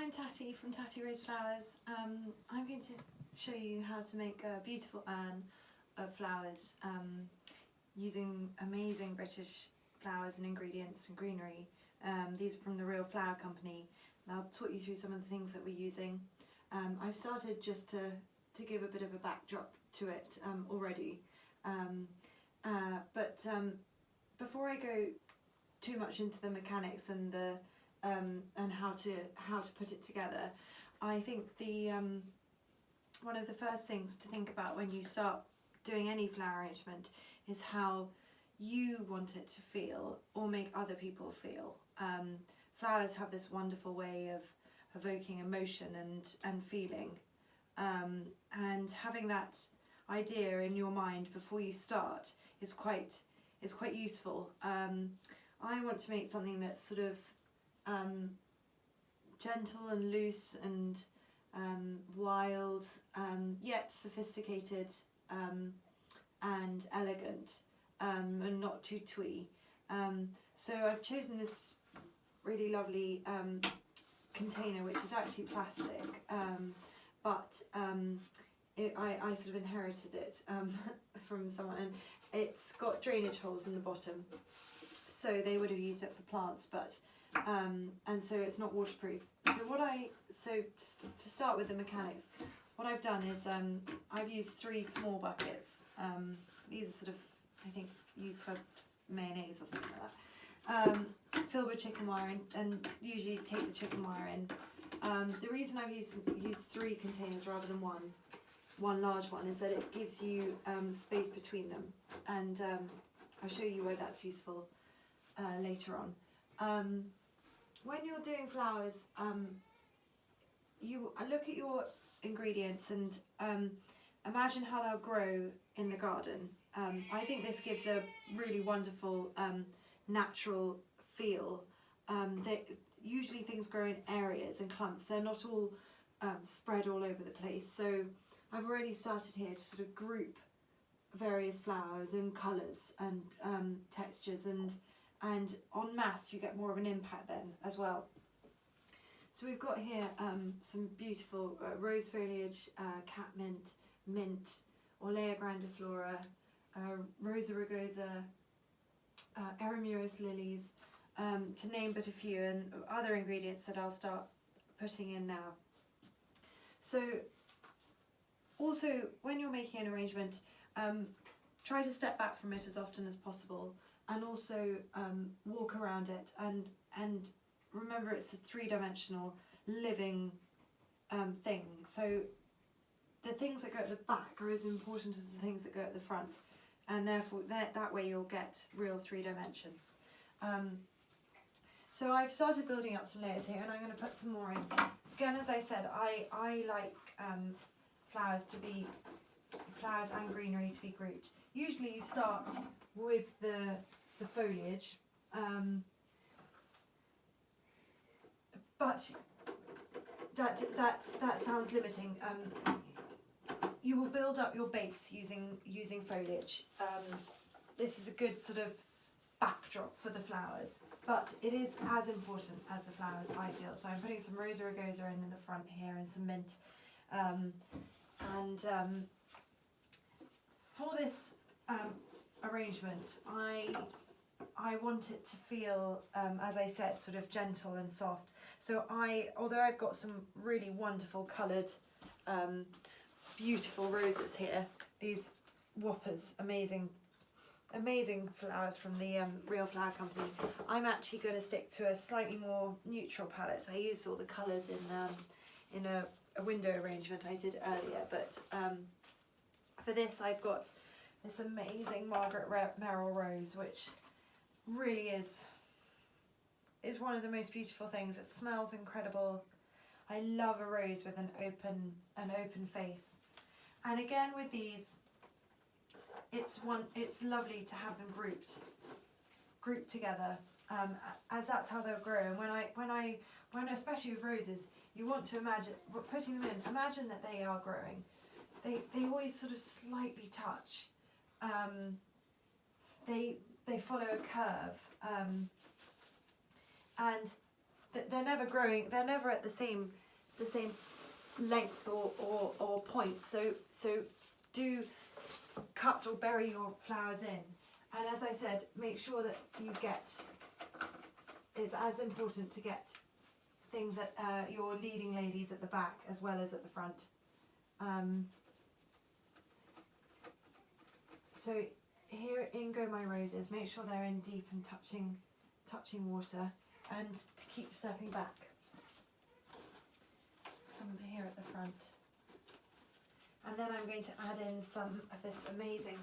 I'm Tattie from Tattie Rose Flowers. I'm going to show you how to make a beautiful urn of flowers using amazing British flowers and ingredients and greenery. These are from the Real Flower Company, and I'll talk you through some of the things that we're using. I've started just to give a bit of a backdrop to it already, but before I go too much into the mechanics and the and how to put it together, I think the one of the first things to think about when you start doing any flower arrangement is how you want it to feel or make other people feel. Flowers have this wonderful way of evoking emotion and feeling, and having that idea in your mind before you start is quite useful. I want to make something that's sort of gentle and loose and wild, yet sophisticated and elegant, and not too twee. So I've chosen this really lovely container, which is actually plastic, but I sort of inherited it from someone, and it's got drainage holes in the bottom, so they would have used it for plants, but and so it's not waterproof. So to start with the mechanics, what I've done is I've used 3 small buckets. These are sort of, I think, used for mayonnaise or something like that. Filled with chicken wire, and usually take the chicken wire in. The reason I've used 3 containers rather than one large one is that it gives you space between them, and I'll show you why that's useful later on. When you're doing flowers, you look at your ingredients and imagine how they'll grow in the garden. I think this gives a really wonderful natural feel. Usually things grow in areas and clumps. They're not all spread all over the place. So I've already started here to sort of group various flowers and colours and textures, and en masse you get more of an impact then as well. So we've got here some beautiful rose foliage, catmint, mint, Orlea grandiflora, Rosa rugosa, Erameris lilies, to name but a few, and other ingredients that I'll start putting in now. So also, when you're making an arrangement, try to step back from it as often as possible, and also walk around it, and remember it's a 3-dimensional living thing. So the things that go at the back are as important as the things that go at the front, and therefore that way you'll get real 3-dimension. So I've started building up some layers here, and I'm going to put some more in. Again, as I said, I like flowers and greenery to be grouped. Usually you start with the foliage, but that sounds limiting. You will build up your base using foliage. This is a good sort of backdrop for the flowers, but it is as important as the flowers, I feel. So I'm putting some Rosa rugosa in the front here, and some mint, for this arrangement, I want it to feel, as I said, sort of gentle and soft. So although I've got some really wonderful coloured, beautiful roses here, these whoppers, amazing flowers from the Real Flower Company, I'm actually going to stick to a slightly more neutral palette. I used all the colours in a window arrangement I did earlier, but for this I've got this amazing Margaret Merrill rose, which really is one of the most beautiful things. It smells incredible. I love a rose with an open face. And again with these, it's lovely to have them grouped together, as that's how they'll grow. And when especially with roses, you want to imagine putting them in. Imagine that they are growing. They always sort of slightly touch. They follow a curve, and they're never growing. They're never at the same length or point. So do cut or bury your flowers in. And as I said, make sure that you get. It's as important to get things at your leading ladies at the back as well as at the front. So here in Go My Roses, make sure they're in deep and touching water, and to keep stepping back. Some here at the front. And then I'm going to add in some of this amazing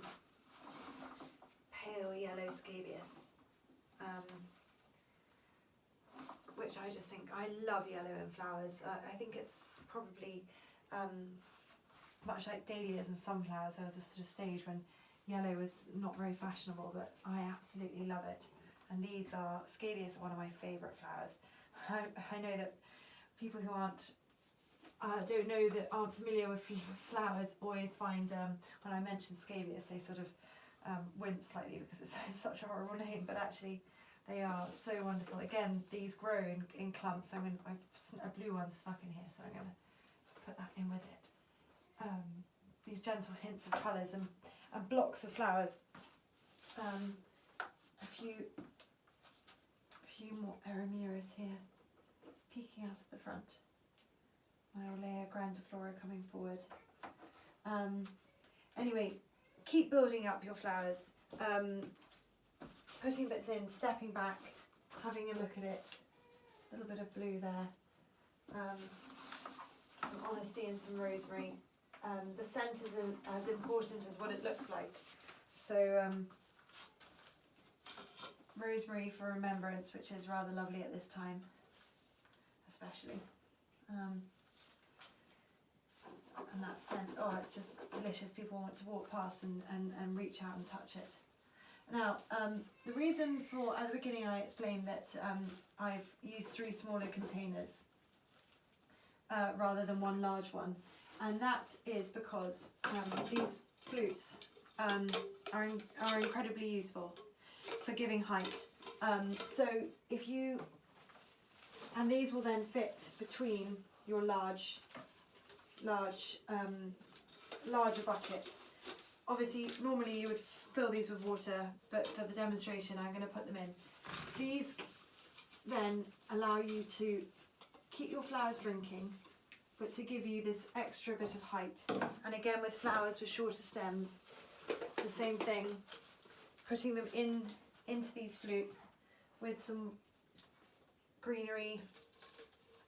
pale yellow scabious, which I just think, I love yellow in flowers. I think it's probably much like dahlias and sunflowers. There was a sort of stage when yellow was not very fashionable, but I absolutely love it. And these are, scabious are one of my favourite flowers. I know that people who aren't familiar with flowers always find, when I mention scabious, they sort of wince slightly because it's such a horrible name, but actually they are so wonderful. Again, these grow in clumps. So I've a blue one stuck in here, so I'm going to put that in with it. These gentle hints of colours and blocks of flowers. A few more Eremiras here, just peeking out at the front. My Olea grandiflora coming forward. Anyway, keep building up your flowers, putting bits in, stepping back, having a look at it. A little bit of blue there. Some honesty and some rosemary. The scent isn't as important as what it looks like. So rosemary for remembrance, which is rather lovely at this time, especially. And that scent, oh, it's just delicious. People want to walk past and reach out and touch it. Now, the reason for, at the beginning I explained that I've used 3 smaller containers rather than one large one. And that is because these flutes are incredibly useful for giving height. So if you, and these will then fit between your larger buckets. Obviously, normally you would fill these with water, but for the demonstration I'm going to put them in. These then allow you to keep your flowers drinking, but to give you this extra bit of height. And again, with flowers with shorter stems, the same thing, putting them into these flutes with some greenery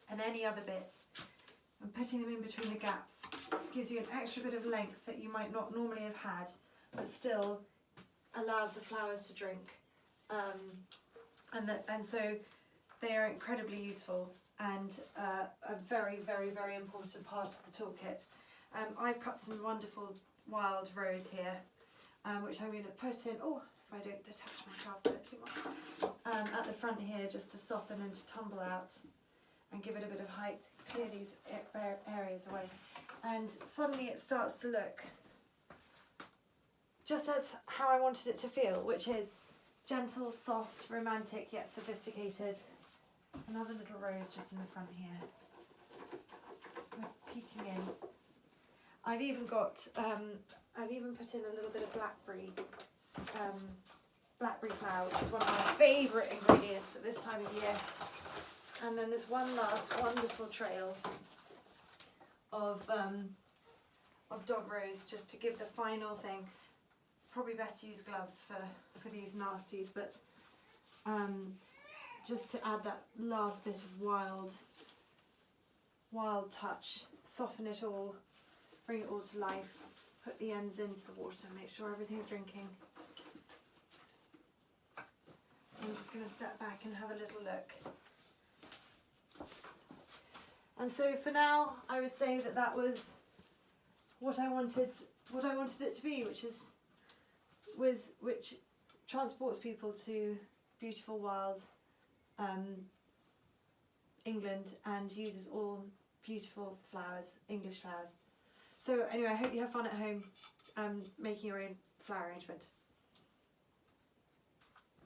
and any other bits, and putting them in between the gaps gives you an extra bit of length that you might not normally have had, but still allows the flowers to drink. And so they are incredibly useful and a very, very, very important part of the toolkit. I've cut some wonderful wild rose here, which I'm going to put in, oh, if I don't detach myself a bit too much, at the front here, just to soften and to tumble out and give it a bit of height, clear these areas away. And suddenly it starts to look just as how I wanted it to feel, which is gentle, soft, romantic, yet sophisticated. Another little rose just in the front here, peeking in. I've even got, I've even put in a little bit of blackberry flower, which is one of my favourite ingredients at this time of year. And then there's one last wonderful trail of dog rose, just to give the final thing. Probably best to use gloves for these nasties, but just to add that last bit of wild touch, soften it all, bring it all to life, put the ends into the water, make sure everything's drinking. I'm just going to step back and have a little look. And so for now, I would say that was what I wanted it to be, which transports people to beautiful wild England and uses all beautiful flowers, English flowers. So anyway, I hope you have fun at home making your own flower arrangement.